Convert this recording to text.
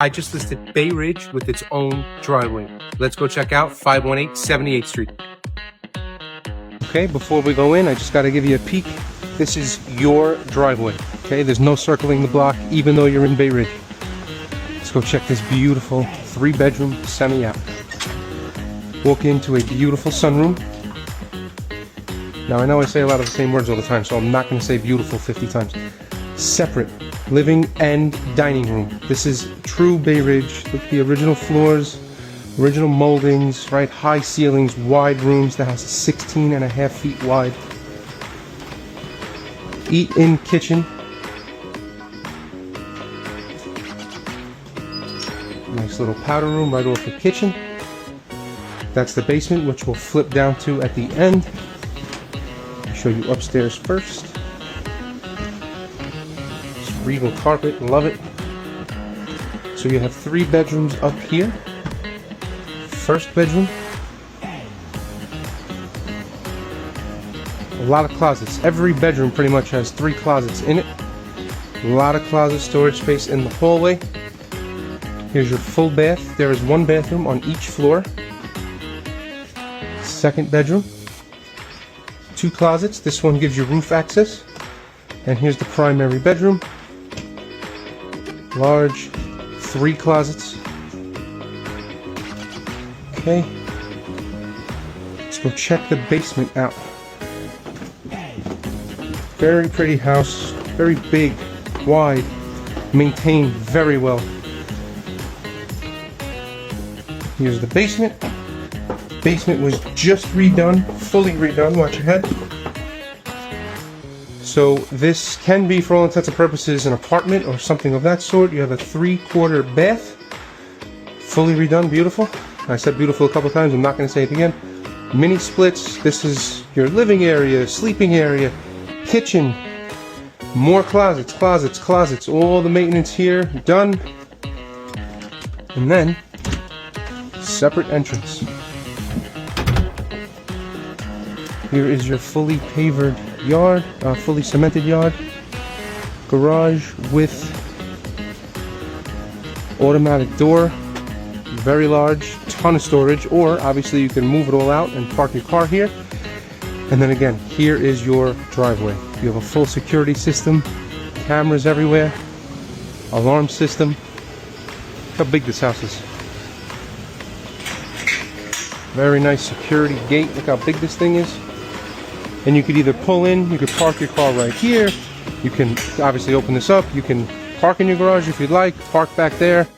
I just listed Bay Ridge with its own driveway. Let's go check out 518 78th Street. Okay, before we go in, I just got to give you a peek. This is your driveway. Okay, there's no circling the block, even though you're in Bay Ridge. Let's go check this beautiful 3-bedroom semi out. Walk into a beautiful sunroom. Now I know I say a lot of the same words all the time, so I'm not going to say beautiful 50 times. Separate living and dining room. This is true Bay Ridge. Look at the original floors, original moldings, right? High ceilings, wide rooms. The house is 16.5 feet wide. Eat-in kitchen. Nice little powder room right off the kitchen. That's the basement, which we'll flip down to at the end. I'll show you upstairs first. This regal carpet, love it. So you have 3 bedrooms up here. First bedroom. A lot of closets. Every bedroom pretty much has 3 closets in it. A lot of closet storage space in the hallway. Here's your full bath. There is 1 bathroom on each floor. Second bedroom. 2 closets. This one gives you roof access. And here's the primary bedroom. Large 3 closets. Okay. Let's go check the basement out. Very pretty house. Very big, wide, maintained very well. Here's the basement. Basement was just redone, fully redone. Watch your head. So this can be, for all intents and purposes, an apartment or something of that sort. You have a 3/4 bath, fully redone, beautiful. I said beautiful a couple times. I'm not going to say it again. Mini splits. This is your living area, sleeping area, kitchen. More closets, closets, closets. All the maintenance here done. And then separate entrance. Here is your fully pavered yard, fully cemented yard. Garage with automatic door, very large, ton of storage, or obviously you can move it all out and park your car here. And then again, here is your driveway. You have a full security system, cameras everywhere, alarm system. Look how big this house is. Very nice security gate. Look how big this thing is. And you could either pull in, you could park your car right here. You can obviously open this up. You can park in your garage if you'd like, park back there.